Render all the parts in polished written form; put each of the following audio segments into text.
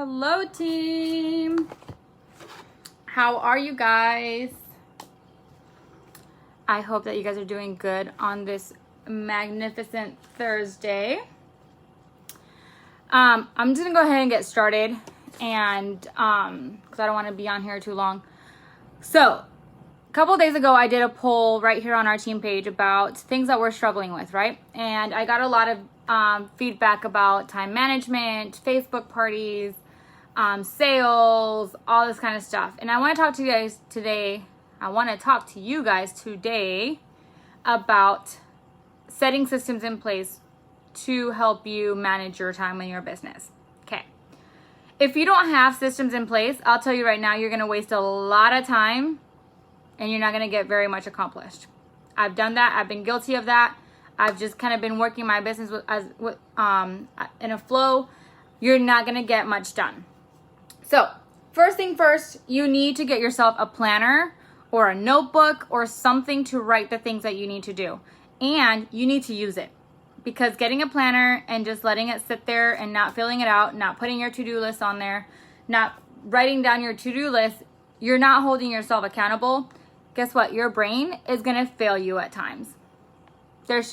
Hello team. How are you guys? I hope that you guys are doing good on this magnificent Thursday. I'm just gonna go ahead and get started and because I don't want to be on here too long. So a couple days ago I did a poll right here on our team page about things that we're struggling with, right? And I got a lot of feedback about time management, Facebook parties, sales, all this kind of stuff. And I want to talk to you guys today. About setting systems in place to help you manage your time in your business. Okay. If you don't have systems in place, I'll tell you right now, you're going to waste a lot of time and you're not going to get very much accomplished. I've done that. I've been guilty of that. I've just kind of been working my business in a flow. You're not going to get much done. So first thing first, you need to get yourself a planner or a notebook or something to write the things that you need to do. And you need to use it, because getting a planner and just letting it sit there and not filling it out, not putting your to-do list on there, not writing down your to-do list, you're not holding yourself accountable. Guess what? Your brain is going to fail you at times. It's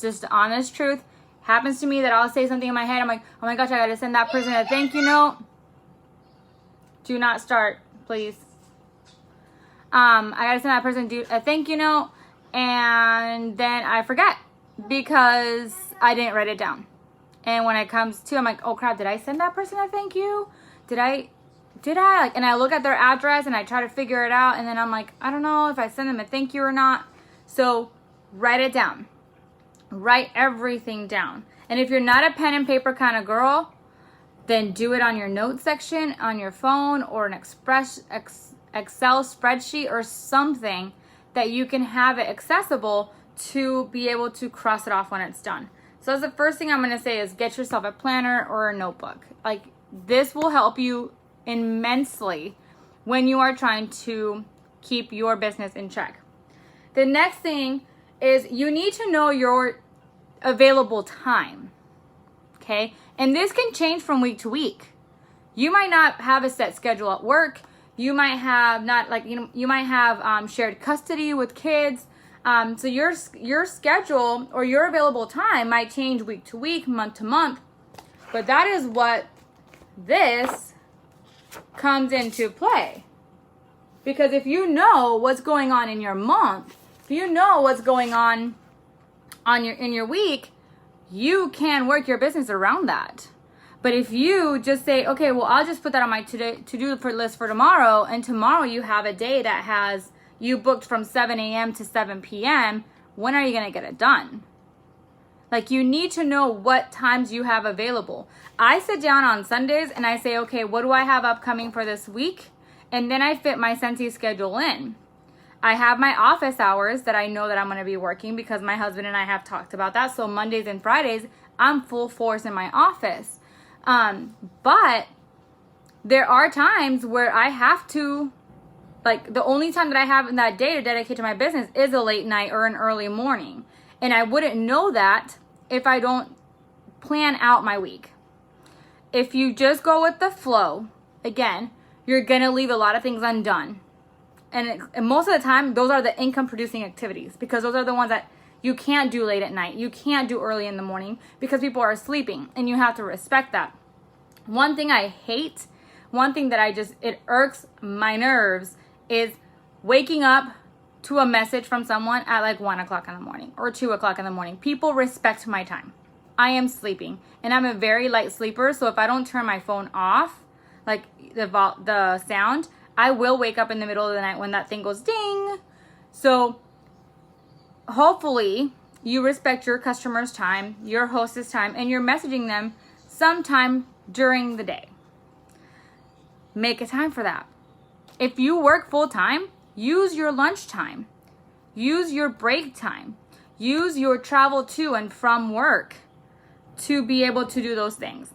just honest truth. Happens to me that I'll say something in my head. I'm like, oh my gosh, I got to send that person a thank you note. Do not start, please. I got to send that person a thank you note. And then I forget because I didn't write it down. And when it comes to, I'm like, oh crap, did I send that person a thank you? Did I? Like, and I look at their address and I try to figure it out. And then I'm like, I don't know if I send them a thank you or not. So write it down. Write everything down. And if you're not a pen and paper kind of girl, then do it on your notes section, on your phone, or an Excel spreadsheet or something that you can have it accessible to be able to cross it off when it's done. So that's the first thing I'm going to say is get yourself a planner or a notebook. Like, this will help you immensely when you are trying to keep your business in check. The next thing is you need to know your available time. Okay? And this can change from week to week. You might not have a set schedule at work. You might have you might have shared custody with kids. So your schedule or your available time might change week to week, month to month. But that is what this comes into play. Because if you know what's going on in your month, if you know what's going on in your week, you can work your business around that. But if you just say, okay, well, I'll just put that on my to-do list for tomorrow, and tomorrow you have a day that has you booked from 7 a.m. to 7 p.m., when are you going to get it done? Like, you need to know what times you have available. I sit down on Sundays and I say, okay, what do I have upcoming for this week? And then I fit my Scentsy schedule in. I have my office hours that I know that I'm going to be working because my husband and I have talked about that. So Mondays and Fridays, I'm full force in my office. But there are times where I have to, like, the only time that I have in that day to dedicate to my business is a late night or an early morning. And I wouldn't know that if I don't plan out my week. If you just go with the flow, again, you're going to leave a lot of things undone. And most of the time, those are the income producing activities, because those are the ones that you can't do late at night. You can't do early in the morning because people are sleeping, and you have to respect that. One thing I hate, one thing that it irks my nerves is waking up to a message from someone at like 1 o'clock in the morning or 2 o'clock in the morning. People respect my time. I am sleeping and I'm a very light sleeper. So if I don't turn my phone off, like the sound, I will wake up in the middle of the night when that thing goes ding. So hopefully you respect your customer's time, your host's time, and you're messaging them sometime during the day. Make a time for that. If you work full time, use your lunch time. Use your break time. Use your travel to and from work to be able to do those things.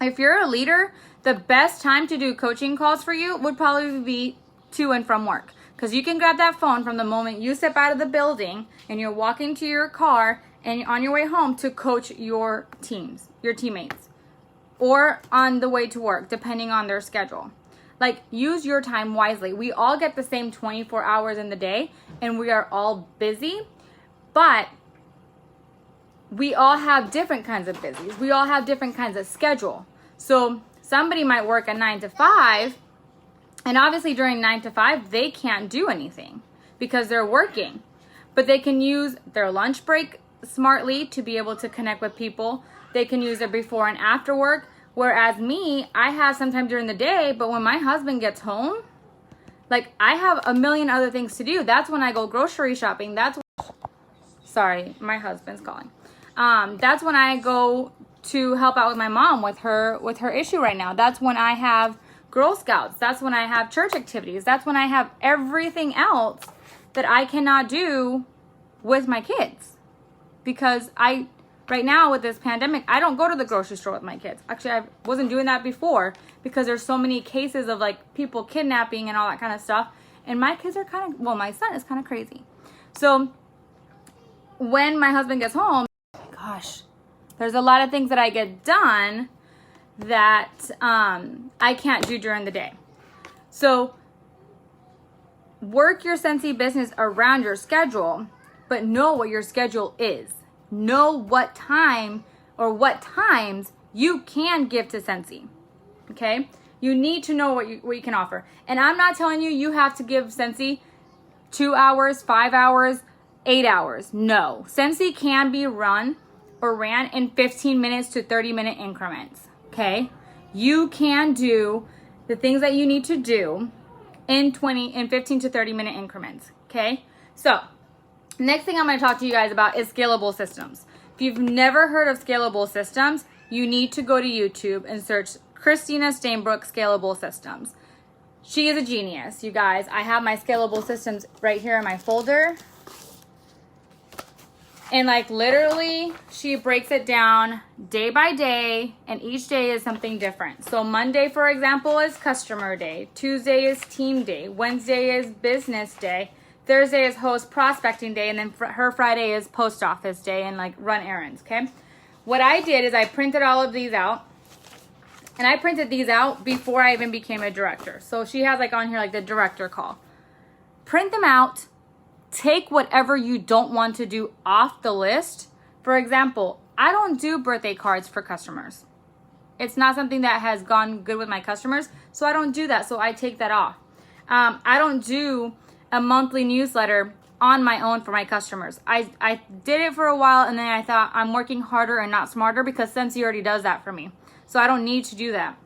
If you're a leader, the best time to do coaching calls for you would probably be to and from work. Because you can grab that phone from the moment you step out of the building and you're walking to your car and on your way home to coach your teammates. or on the way to work, depending on their schedule. Like, use your time wisely. We all get the same 24 hours in the day, and we are all busy, but we all have different kinds of busies. We all have different kinds of schedule. So somebody might work a 9 to 5, and obviously during 9 to 5, they can't do anything because they're working. But they can use their lunch break smartly to be able to connect with people. They can use it before and after work. Whereas me, I have some time during the day, but when my husband gets home, like, I have a million other things to do. That's when I go grocery shopping. Sorry, my husband's calling. That's when I go to help out with my mom with her issue right now. That's when I have Girl Scouts. That's when I have church activities. That's when I have everything else that I cannot do with my kids. Because right now with this pandemic, I don't go to the grocery store with my kids. Actually, I wasn't doing that before because there's so many cases of like people kidnapping and all that kind of stuff. And my kids are my son is kind of crazy. So when my husband gets home, gosh, there's a lot of things that I get done that I can't do during the day. So work your Scentsy business around your schedule, but know what your schedule is. Know what time or what times you can give to Scentsy. Okay? You need to know what you can offer. And I'm not telling you have to give Scentsy 2 hours, 5 hours, 8 hours. No. Scentsy can be run or ran in 15 minutes to 30-minute increments. Okay? You can do the things that you need to do in 15 to 30-minute increments. Okay? So, next thing I'm going to talk to you guys about is Scalable Systems. If you've never heard of Scalable Systems, you need to go to YouTube and search Christina Stainbrook Scalable Systems. She is a genius, you guys. I have my Scalable Systems right here in my folder. And like literally, she breaks it down day by day, and each day is something different. So Monday, for example, is customer day. Tuesday is team day. Wednesday is business day. Thursday is host prospecting day, and then her Friday is post office day and like run errands, okay? What I did is I printed all of these out, and I printed these out before I even became a director. So she has like on here like the director call. Print them out, take whatever you don't want to do off the list. For example, I don't do birthday cards for customers. It's not something that has gone good with my customers, so I don't do that, so I take that off. I don't do a monthly newsletter on my own for my customers. I did it for a while, and then I thought I'm working harder and not smarter because Scentsy already does that for me. So I don't need to do that.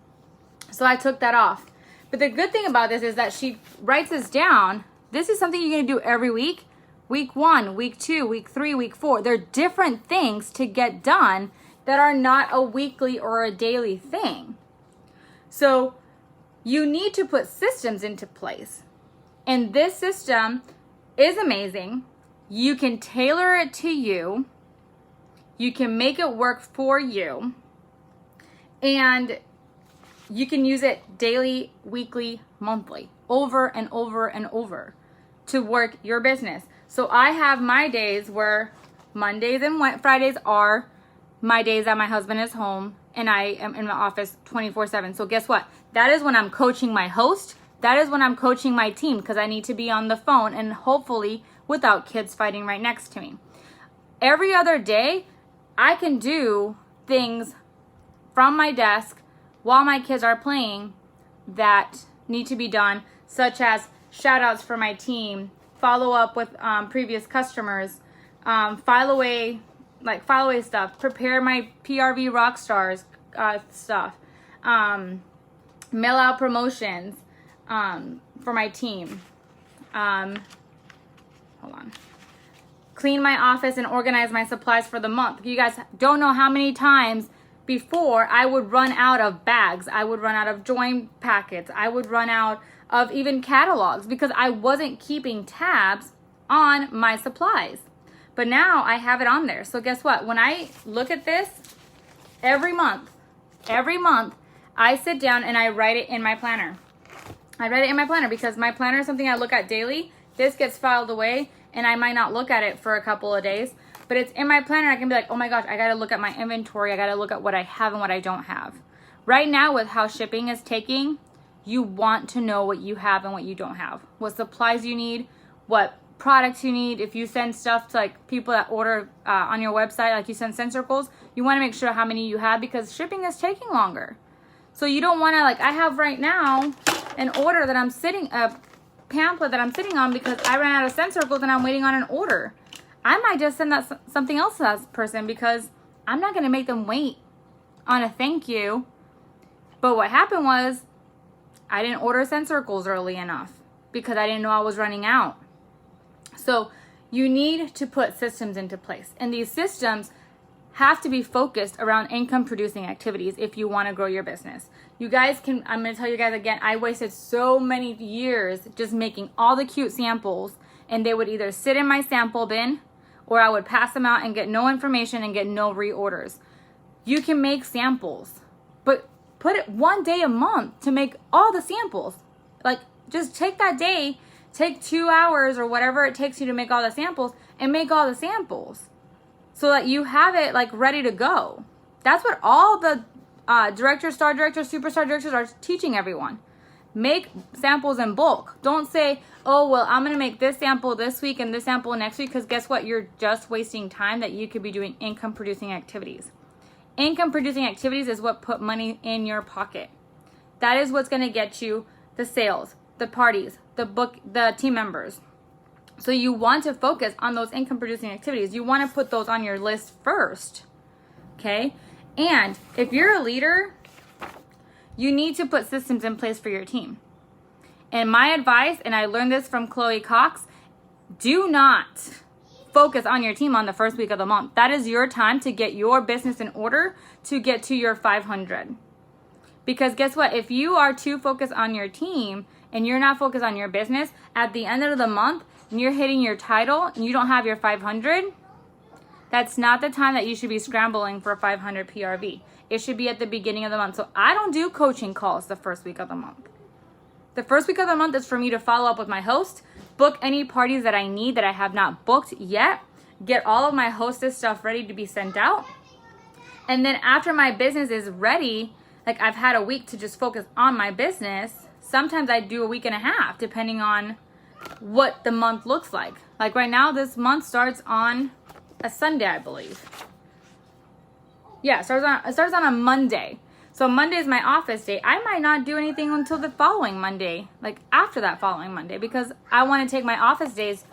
So I took that off. But the good thing about this is that she writes this down. This is something you're going to do every week. Week 1, week 2, week 3, week 4. They're different things to get done that are not a weekly or a daily thing. So you need to put systems into place. And this system is amazing. You can tailor it to you. You can make it work for you. And you can use it daily, weekly, monthly, over and over and over to work your business. So I have my days where Mondays and Fridays are my days that my husband is home and I am in my office 24/7. So guess what? That is when I'm coaching my host. That is when I'm coaching my team because I need to be on the phone and hopefully without kids fighting right next to me. Every other day, I can do things from my desk while my kids are playing that need to be done, such as shout outs for my team, follow up with previous customers, file away stuff, prepare my PRV Rockstars stuff, mail out promotions for my team. Hold on. Clean my office and organize my supplies for the month. You guys don't know how many times before I would run out of bags. I would run out of join packets. I would run out of even catalogs because I wasn't keeping tabs on my supplies. But now I have it on there. So guess what? When I look at this every month, I sit down and I write it in my planner. I write it in my planner because my planner is something I look at daily. This gets filed away and I might not look at it for a couple of days, but it's in my planner. I can be like, oh my gosh, I got to look at my inventory. I got to look at what I have and what I don't have. Right now, with how shipping is taking, you want to know what you have and what you don't have, what supplies you need, what products you need. If you send stuff to like people that order on your website, like you send scent circles, you want to make sure how many you have because shipping is taking longer. So you don't want to, like, I have right now an order that I'm sitting, a pamphlet that I'm sitting on because I ran out of scent circles and I'm waiting on an order. I might just send that something else to that person because I'm not going to make them wait on a thank you. But what happened was I didn't order scent circles early enough because I didn't know I was running out. So you need to put systems into place. And these systems have to be focused around income producing activities if you want to grow your business. You guys can, I'm going to tell you guys again, I wasted so many years just making all the cute samples, and they would either sit in my sample bin or I would pass them out and get no information and get no reorders. You can make samples, but put it one day a month to make all the samples. Like, just take that day, take 2 hours or whatever it takes you to make all the samples and make all the samples so that you have it like ready to go. That's what all the directors, star directors, superstar directors are teaching everyone. Make samples in bulk. Don't say, oh, well, I'm going to make this sample this week and this sample next week, because guess what? You're just wasting time that you could be doing income producing activities. Income producing activities is what put money in your pocket. That is what's going to get you the sales, the parties, the team members. So you want to focus on those income producing activities. You want to put those on your list first. Okay? And if you're a leader, you need to put systems in place for your team. And my advice, and I learned this from Chloe Cox, do not focus on your team on the first week of the month. That is your time to get your business in order to get to your 500. Because guess what? If you are too focused on your team and you're not focused on your business, at the end of the month, and you're hitting your title and you don't have your 500, that's not the time that you should be scrambling for 500 PRV. It should be at the beginning of the month. So I don't do coaching calls the first week of the month. The first week of the month is for me to follow up with my host, book any parties that I need that I have not booked yet, get all of my hostess stuff ready to be sent out. And then after my business is ready, like I've had a week to just focus on my business. Sometimes I do a week and a half, depending on what the month looks like. Like right now, this month starts on a Sunday, I believe. Yeah, it starts on a Monday. So Monday is my office day. I might not do anything until the following Monday, like after that following Monday, because I want to take my office days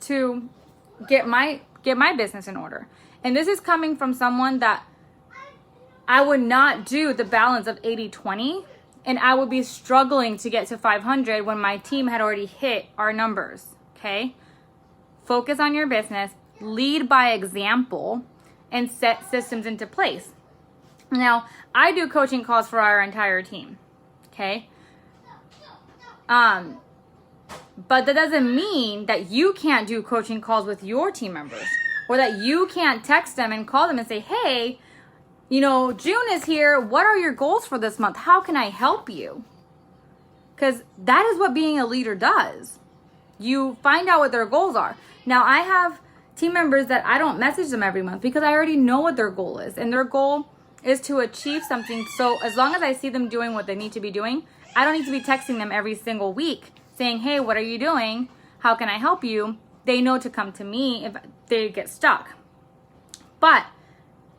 to get my business in order. And this is coming from someone that I would not do the balance of 80-20, and I would be struggling to get to 500 when my team had already hit our numbers, okay? Focus on your business, lead by example, and set systems into place. Now, I do coaching calls for our entire team, okay? But that doesn't mean that you can't do coaching calls with your team members, or that you can't text them and call them and say, hey, you know, June is here. What are your goals for this month? How can I help you? Because that is what being a leader does. You find out what their goals are. Now, I have team members that I don't message them every month because I already know what their goal is. And their goal is to achieve something. So as long as I see them doing what they need to be doing, I don't need to be texting them every single week saying, hey, what are you doing? How can I help you? They know to come to me if they get stuck. But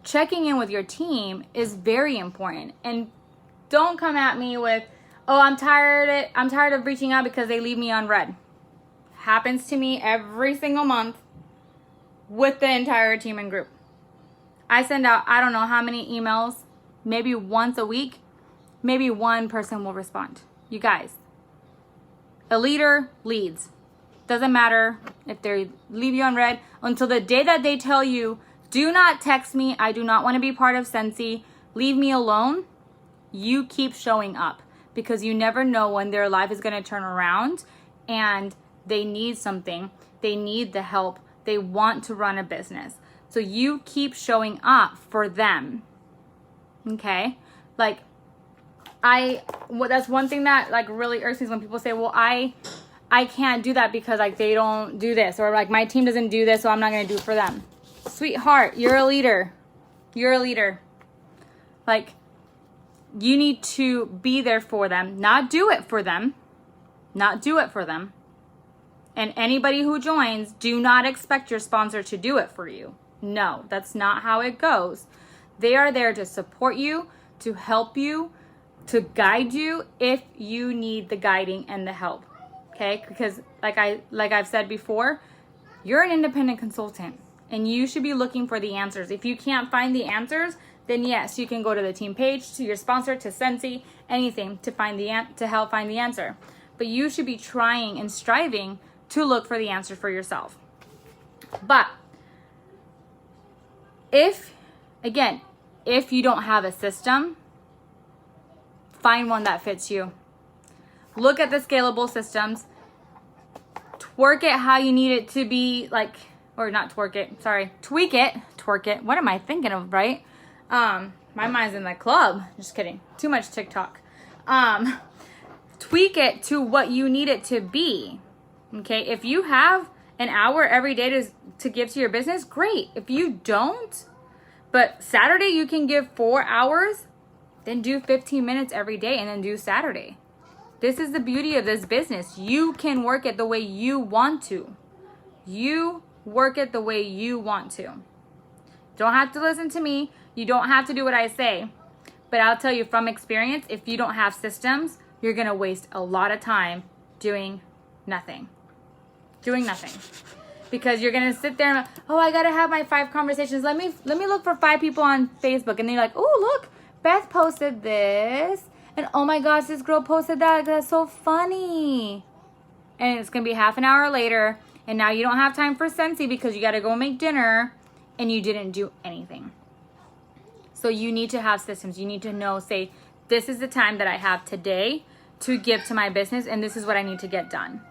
checking in with your team is very important. And don't come at me with, oh, I'm tired of reaching out because they leave me on red. Happens to me every single month with the entire team and group. I send out, I don't know how many emails, maybe once a week, maybe one person will respond. You guys, a leader leads. Doesn't matter if they leave you on red until the day that they tell you, do not text me. I do not want to be part of Scentsy. Leave me alone. You keep showing up because you never know when their life is going to turn around and they need something. They need the help. They want to run a business. So you keep showing up for them. Okay? Like, that's one thing that like really irks me is when people say, well, I can't do that because like they don't do this, or like my team doesn't do this, so I'm not going to do it for them. Sweetheart, you're a leader. You're a leader. Like, you need to be there for them, not do it for them, not do it for them. And anybody who joins, do not expect your sponsor to do it for you. No, that's not how it goes. They are there to support you, to help you, to guide you if you need the guiding and the help. Okay? Because like I've said before, you're an independent consultant and you should be looking for the answers. If you can't find the answers, then yes, you can go to the team page, to your sponsor, to Scentsy, anything to help find the answer. But you should be trying and striving to look for the answer for yourself. But if you don't have a system, find one that fits you. Look at the Scalable Systems. Twerk it how you need it to be, like, or not twerk it, sorry, tweak it, twerk it. What am I thinking of, right? My mind's in the club. Just kidding. Too much TikTok. Tweak it to what you need it to be. Okay, if you have an hour every day to give to your business, great. If you don't, but Saturday you can give 4 hours, then do 15 minutes every day and then do Saturday. This is the beauty of this business. You can work it the way you want to. You work it the way you want to. Don't have to listen to me. You don't have to do what I say. But I'll tell you from experience, if you don't have systems, you're going to waste a lot of time doing nothing. Doing nothing. Because you're going to sit there and, oh, I got to have my 5 conversations. Let me look for 5 people on Facebook. And then you're like, oh, look, Beth posted this. And oh my gosh, this girl posted that. That's so funny. And it's going to be half an hour later. And now you don't have time for Scentsy because you got to go make dinner. And you didn't do anything. So you need to have systems. You need to know, say, this is the time that I have today to give to my business. And this is what I need to get done.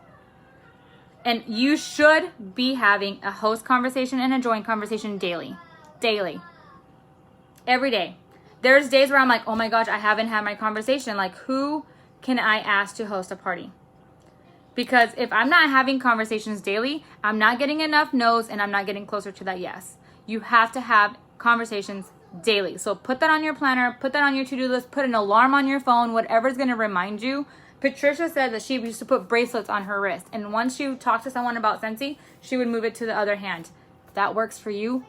And you should be having a host conversation and a join conversation daily. Daily. Every day. There's days where I'm like, oh my gosh, I haven't had my conversation. Like, who can I ask to host a party? Because if I'm not having conversations daily, I'm not getting enough no's and I'm not getting closer to that yes. You have to have conversations daily. So put that on your planner, put that on your to-do list, put an alarm on your phone, whatever's going to remind you. Patricia said that she used to put bracelets on her wrist. And once she talked to someone about Scentsy, she would move it to the other hand. That works for you.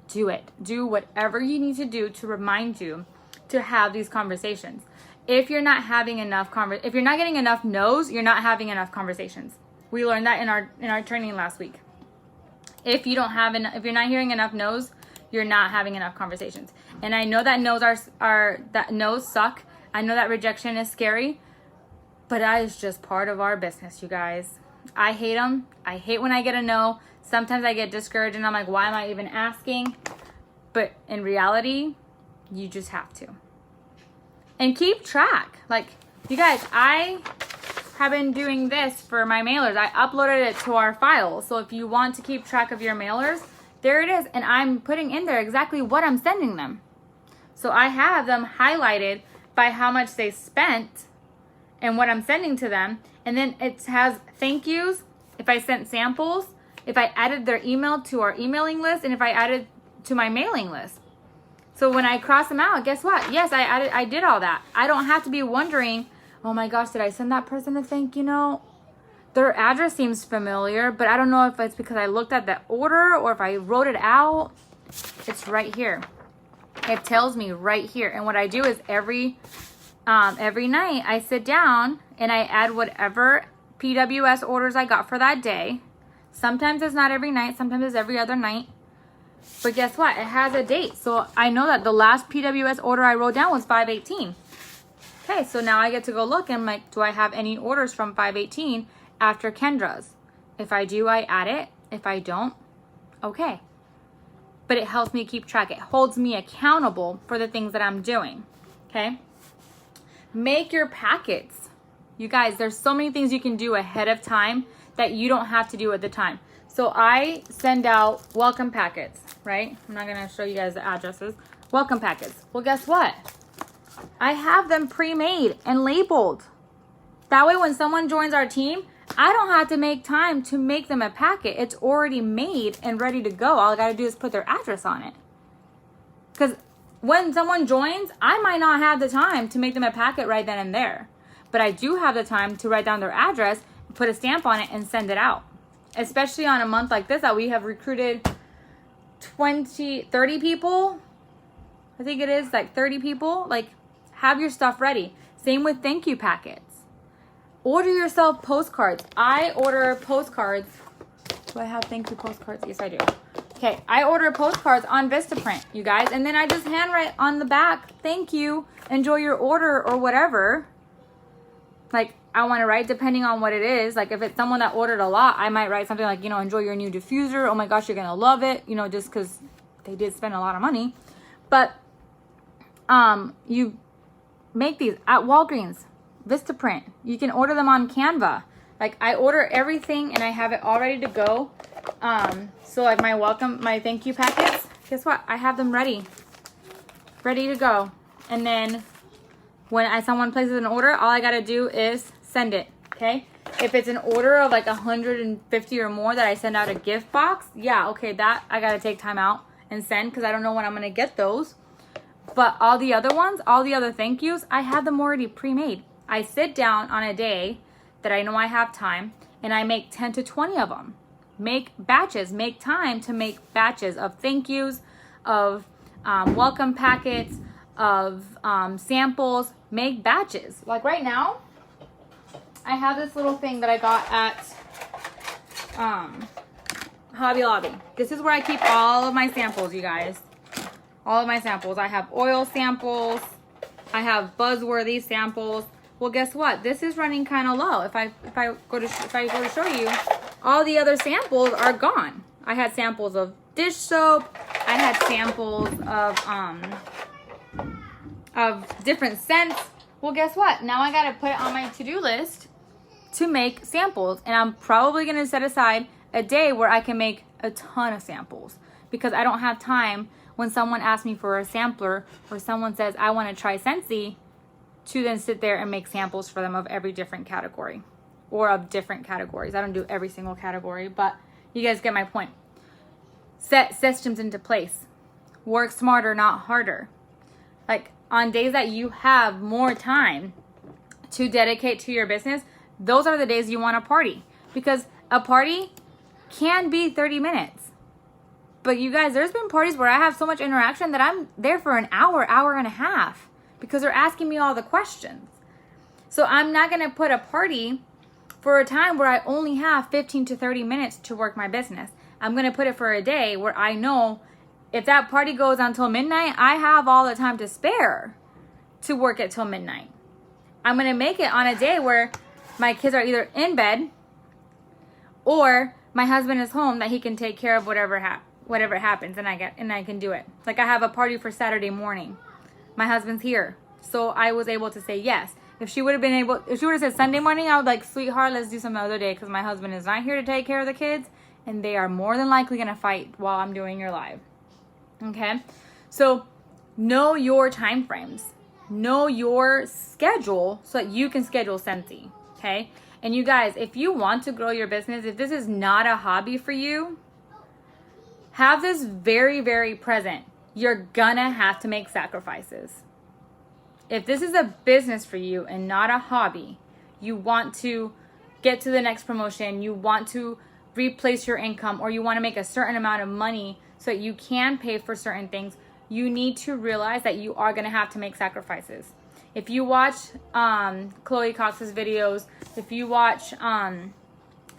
Do it. Do whatever you need to do to remind you to have these conversations. If you're not having enough if you're not getting enough no's, you're not having enough conversations. We learned that in our training last week. If you're not hearing enough no's, you're not having enough conversations. And I know that no's suck. I know that rejection is scary. But that is just part of our business, you guys. I hate them. I hate when I get a no. Sometimes I get discouraged and I'm like, why am I even asking? But in reality, you just have to. And keep track. Like, you guys, I have been doing this for my mailers. I uploaded it to our file. So if you want to keep track of your mailers, there it is. And I'm putting in there exactly what I'm sending them. So I have them highlighted by how much they spent and what I'm sending to them. And then it has thank yous, if I sent samples, if I added their email to our emailing list, and if I added to my mailing list. So when I cross them out, guess what? Yes, I did all that. I don't have to be wondering, oh my gosh, did I send that person a thank you note? Their address seems familiar, but I don't know if it's because I looked at the order or if I wrote it out. It's right here. It tells me right here. And what I do is every night I sit down and I add whatever PWS orders I got for that day. Sometimes it's not every night, sometimes it's every other night. But guess what? It has a date. So I know that the last PWS order I wrote down was 5/18. Okay, so now I get to go look and I'm like, do I have any orders from 5/18 after Kendra's? If I do, I add it. If I don't, okay. But it helps me keep track. It holds me accountable for the things that I'm doing. Okay? Make your packets. You guys, there's so many things you can do ahead of time that you don't have to do at the time. So I send out welcome packets, right? I'm not going to show you guys the addresses. Welcome packets. Well, guess what? I have them pre-made and labeled. That way when someone joins our team, I don't have to make time to make them a packet. It's already made and ready to go. All I got to do is put their address on it. Because when someone joins, I might not have the time to make them a packet right then and there. But I do have the time to write down their address, put a stamp on it, and send it out. Especially on a month like this that we have recruited 30 people. I think it is like 30 people. Like, have your stuff ready. Same with thank you packets. Order yourself postcards. I order postcards. Do I have thank you postcards? Yes, I do. Okay, I order postcards on Vistaprint, you guys. And then I just handwrite on the back, thank you, enjoy your order, or whatever. Like, I want to write depending on what it is. Like, if it's someone that ordered a lot, I might write something like, you know, enjoy your new diffuser. Oh my gosh, you're going to love it. You know, just because they did spend a lot of money. But you make these at Walgreens, Vistaprint. You can order them on Canva. Like, I order everything and I have it all ready to go. So like my thank you packets, guess what? I have them ready to go. And then when someone places an order, all I gotta do is send it, okay? If it's an order of like 150 or more that I send out a gift box, yeah, okay, that I gotta take time out and send because I don't know when I'm gonna get those. But all the other ones, all the other thank yous, I have them already pre-made. I sit down on a day that I know I have time and I make 10 to 20 of them. Make batches, make time to make batches of thank yous, of welcome packets, of samples. Make batches. Like right now, I have this little thing that I got at Hobby Lobby. This is where I keep all of my samples, you guys. All of my samples. I have oil samples. I have buzzworthy samples. Well, guess what? This is running kind of low. If I go to show you, all the other samples are gone. I had samples of dish soap. I had samples of different scents. Well, guess what? Now I got to put it on my to-do list to make samples. And I'm probably going to set aside a day where I can make a ton of samples because I don't have time when someone asks me for a sampler or someone says, I want to try Scentsy, to then sit there and make samples for them of every different category or of different categories. I don't do every single category, but you guys get my point. Set systems into place. Work smarter, not harder. Like on days that you have more time to dedicate to your business, those are the days you want to party because a party can be 30 minutes. But you guys, there's been parties where I have so much interaction that I'm there for an hour, hour and a half because they're asking me all the questions. So I'm not going to put a party for a time where I only have 15 to 30 minutes to work my business. I'm going to put it for a day where I know if that party goes until midnight, I have all the time to spare to work it till midnight. I'm going to make it on a day where my kids are either in bed or my husband is home that he can take care of whatever happens and I can do it. Like I have a party for Saturday morning. My husband's here. So I was able to say yes. If she would have said Sunday morning, I would like, sweetheart, let's do some other day because my husband is not here to take care of the kids and they are more than likely going to fight while I'm doing your live. Okay? So know your time frames. Know your schedule so that you can schedule Scentsy. Okay? And you guys, if you want to grow your business, if this is not a hobby for you, have this very, very present. You're gonna have to make sacrifices. If this is a business for you and not a hobby, you want to get to the next promotion, you want to replace your income, or you want to make a certain amount of money so that you can pay for certain things, you need to realize that you are gonna have to make sacrifices. If you watch Chloe Cox's videos, if you watch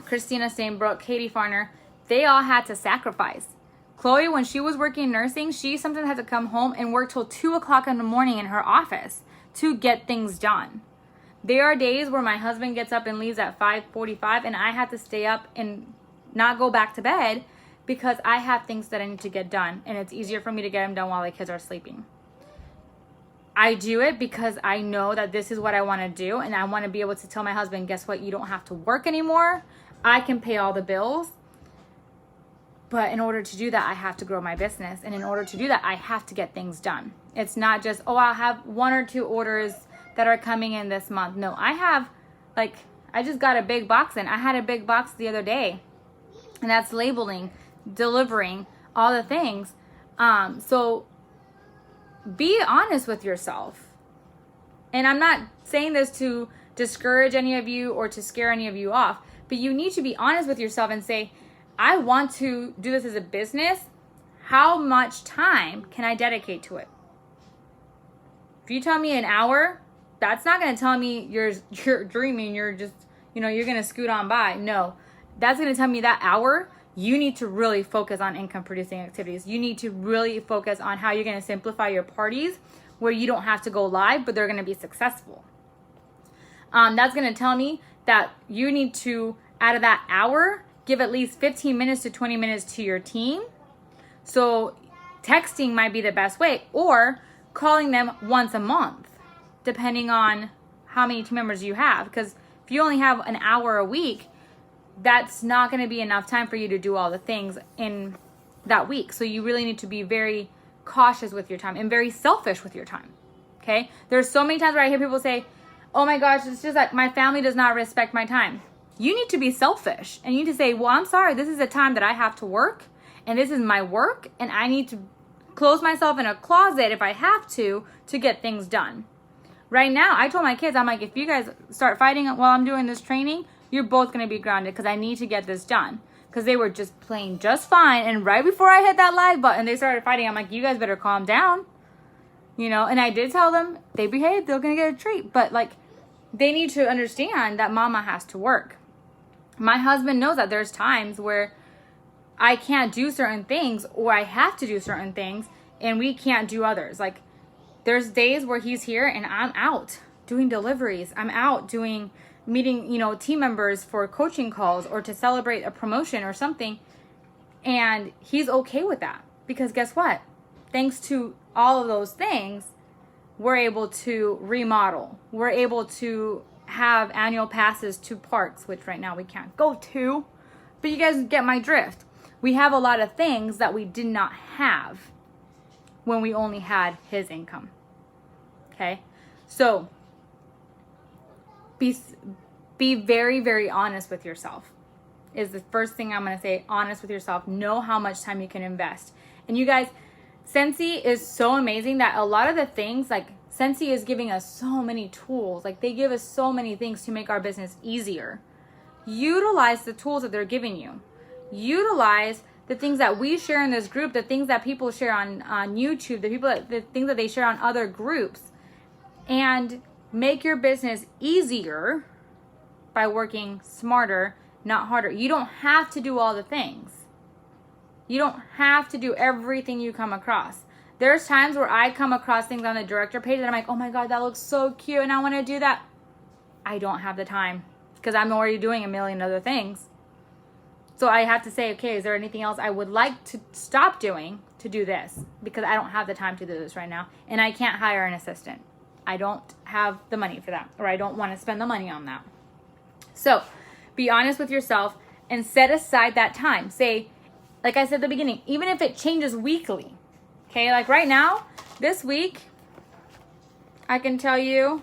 Christina Stainbrook, Katie Farner, they all had to sacrifice. Chloe, when she was working nursing, she sometimes had to come home and work till 2 o'clock in the morning in her office to get things done. There are days where my husband gets up and leaves at 5:45 and I have to stay up and not go back to bed because I have things that I need to get done and it's easier for me to get them done while the kids are sleeping. I do it because I know that this is what I want to do and I want to be able to tell my husband, guess what, you don't have to work anymore. I can pay all the bills. But in order to do that, I have to grow my business. And in order to do that, I have to get things done. It's not just, oh, I'll have 1 or 2 orders that are coming in this month. No, I just got a big box in. I had a big box the other day. And that's labeling, delivering, all the things. So be honest with yourself. And I'm not saying this to discourage any of you or to scare any of you off, but you need to be honest with yourself and say, I want to do this as a business. How much time can I dedicate to it? If you tell me an hour, that's not going to tell me you're dreaming, you're just, you're going to scoot on by. No, that's going to tell me that hour, you need to really focus on income producing activities. You need to really focus on how you're going to simplify your parties where you don't have to go live, but they're going to be successful. That's going to tell me that you need to, out of that hour, give at least 15 minutes to 20 minutes to your team. So texting might be the best way, or calling them once a month, depending on how many team members you have. Because if you only have an hour a week, that's not going to be enough time for you to do all the things in that week. So you really need to be very cautious with your time and very selfish with your time. Okay? There's so many times where I hear people say, oh my gosh, it's just like my family does not respect my time. You need to be selfish and you need to say, well, I'm sorry, this is a time that I have to work and this is my work and I need to close myself in a closet if I have to get things done. Right now, I told my kids, I'm like, if you guys start fighting while I'm doing this training, you're both going to be grounded because I need to get this done. Because they were just playing just fine. And right before I hit that live button, they started fighting. I'm like, you guys better calm down. And I did tell them they behaved, they're going to get a treat. But like, they need to understand that mama has to work. My husband knows that there's times where I can't do certain things or I have to do certain things and we can't do others. Like there's days where he's here and I'm out doing deliveries. I'm out doing meeting, team members for coaching calls or to celebrate a promotion or something. And he's okay with that because guess what? Thanks to all of those things, we're able to remodel. We're able to have annual passes to parks, which right now we can't go to, but you guys get my drift. We have a lot of things that we did not have when we only had his income. Okay? So be very, very honest with yourself is the first thing I'm going to say. Honest with yourself. Know how much time you can invest. And you guys, Scentsy is so amazing that a lot of the things, like Scentsy is giving us so many tools. Like they give us so many things to make our business easier. Utilize the tools that they're giving you. Utilize the things that we share in this group, the things that people share on YouTube, the things that they share on other groups, and make your business easier by working smarter, not harder. You don't have to do all the things. You don't have to do everything you come across. There's times where I come across things on the director page and I'm like, oh my God, that looks so cute and I want to do that. I don't have the time because I'm already doing a million other things. So I have to say, okay, is there anything else I would like to stop doing to do this? Because I don't have the time to do this right now. And I can't hire an assistant. I don't have the money for that, or I don't want to spend the money on that. So be honest with yourself and set aside that time. Say, like I said at the beginning, even if it changes weekly, okay? Like right now, this week, I can tell you,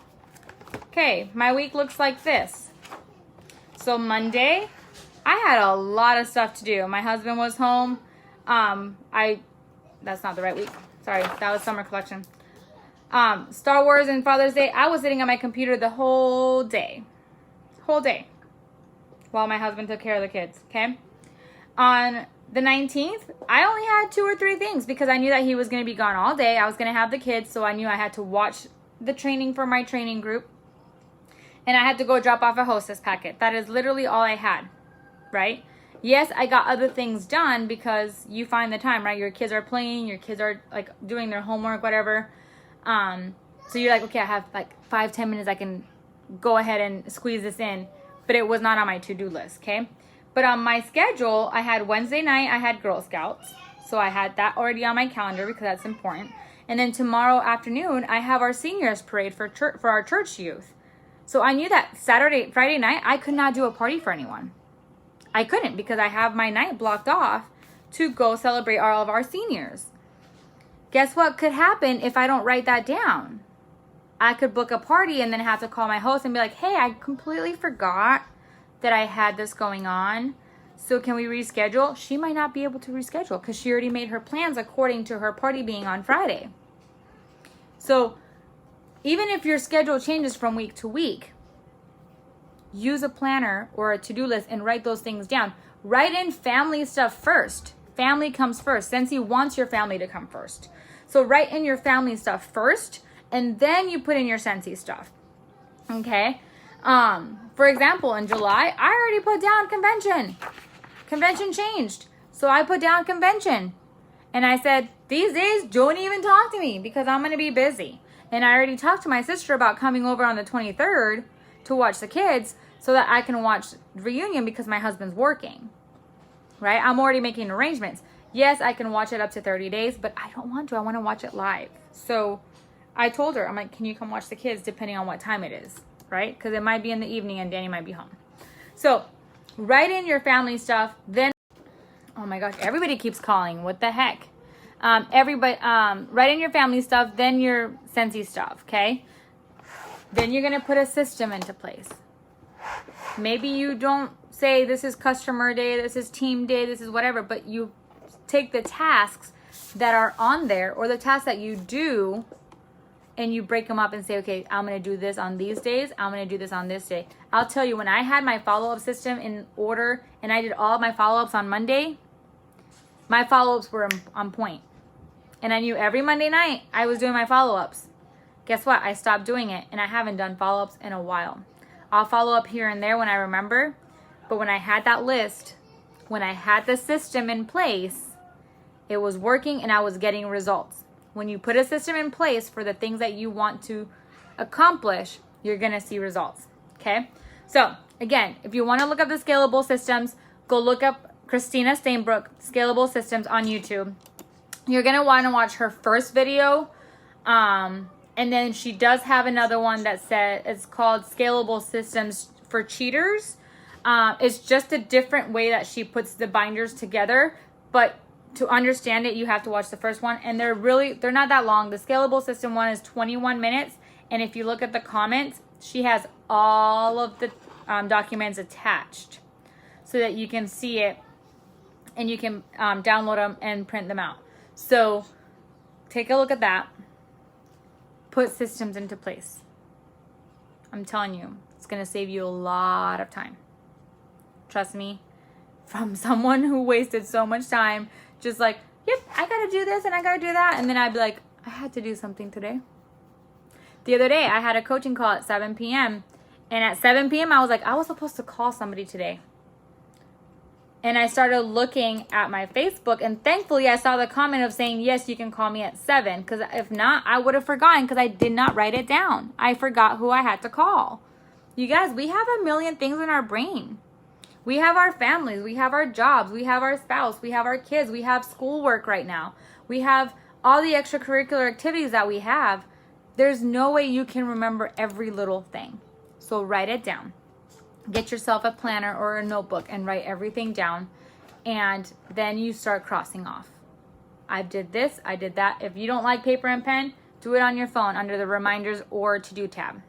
okay, my week looks like this. So Monday, I had a lot of stuff to do. My husband was home. That's not the right week. Sorry, that was summer collection. Star Wars and Father's Day, I was sitting on my computer the whole day. While my husband took care of the kids, okay? On the 19th, I only had 2 or 3 things because I knew that he was going to be gone all day. I was going to have the kids, so I knew I had to watch the training for my training group. And I had to go drop off a hostess packet. That is literally all I had, right? Yes, I got other things done because you find the time, right? Your kids are playing, your kids are like doing their homework, whatever. So you're like, okay, I have like 5-10 minutes. I can go ahead and squeeze this in. But it was not on my to-do list, okay? But on my schedule, I had Wednesday night, I had Girl Scouts. So I had that already on my calendar because that's important. And then tomorrow afternoon, I have our seniors parade for our church youth. So I knew that Friday night, I could not do a party for anyone. I couldn't because I have my night blocked off to go celebrate all of our seniors. Guess what could happen if I don't write that down? I could book a party and then have to call my host and be like, hey, I completely forgot that I had this going on. So can we reschedule? She might not be able to reschedule because she already made her plans according to her party being on Friday. So even if your schedule changes from week to week, use a planner or a to-do list and write those things down. Write in family stuff first. Family comes first. Scentsy wants your family to come first. So write in your family stuff first, and then you put in your Scentsy stuff. Okay? For example, in July, I already put down convention. Convention changed. So I put down convention. And I said, these days, don't even talk to me because I'm going to be busy. And I already talked to my sister about coming over on the 23rd to watch the kids so that I can watch the reunion because my husband's working. Right? I'm already making arrangements. Yes, I can watch it up to 30 days, but I don't want to. I want to watch it live. So I told her, I'm like, can you come watch the kids depending on what time it is? Right? Because it might be in the evening and Danny might be home. So write in your family stuff. Then, oh my gosh, everybody keeps calling. What the heck? Write in your family stuff, then your Scentsy stuff, okay? Then you're going to put a system into place. Maybe you don't say this is customer day, this is team day, this is whatever, but you take the tasks that are on there or the tasks that you do and you break them up and say, okay, I'm going to do this on these days. I'm going to do this on this day. I'll tell you, when I had my follow-up system in order and I did all of my follow-ups on Monday, my follow-ups were on point. And I knew every Monday night I was doing my follow-ups. Guess what? I stopped doing it and I haven't done follow-ups in a while. I'll follow up here and there when I remember. But when I had that list, when I had the system in place, it was working and I was getting results. When you put a system in place for the things that you want to accomplish, you're going to see results. Okay? So, again, if you want to look up the Scalable Systems, go look up Christina Stainbrook, Scalable Systems on YouTube. You're going to want to watch her first video. And then she does have another one that said it's called Scalable Systems for Cheaters. It's just a different way that she puts the binders together. But to understand it, you have to watch the first one. And they're not that long. The Scalable System one is 21 minutes. And if you look at the comments, she has all of the documents attached so that you can see it and you can download them and print them out. So take a look at that. Put systems into place. I'm telling you, it's going to save you a lot of time. Trust me, from someone who wasted so much time, just like, yep, I got to do this and I got to do that. And then I'd be like, I had to do something today. The other day, I had a coaching call at 7 p.m. And at 7 p.m., I was like, I was supposed to call somebody today. And I started looking at my Facebook, and thankfully I saw the comment of saying, yes, you can call me at 7. Because if not, I would have forgotten because I did not write it down. I forgot who I had to call. You guys, we have a million things in our brain. We have our families. We have our jobs. We have our spouse. We have our kids. We have schoolwork right now. We have all the extracurricular activities that we have. There's no way you can remember every little thing. So write it down. Get yourself a planner or a notebook and write everything down. And then you start crossing off. I did this, I did that. If you don't like paper and pen, do it on your phone under the reminders or to-do tab.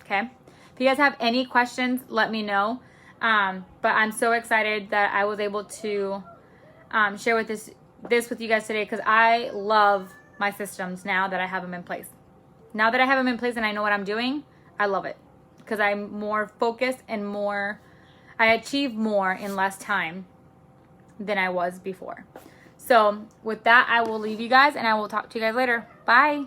Okay? If you guys have any questions, let me know. But I'm so excited that I was able to share with this with you guys today because I love my systems now that I have them in place. Now that I have them in place and I know what I'm doing, I love it. Because I'm more focused and I achieve more in less time than I was before. So with that, I will leave you guys and I will talk to you guys later. Bye.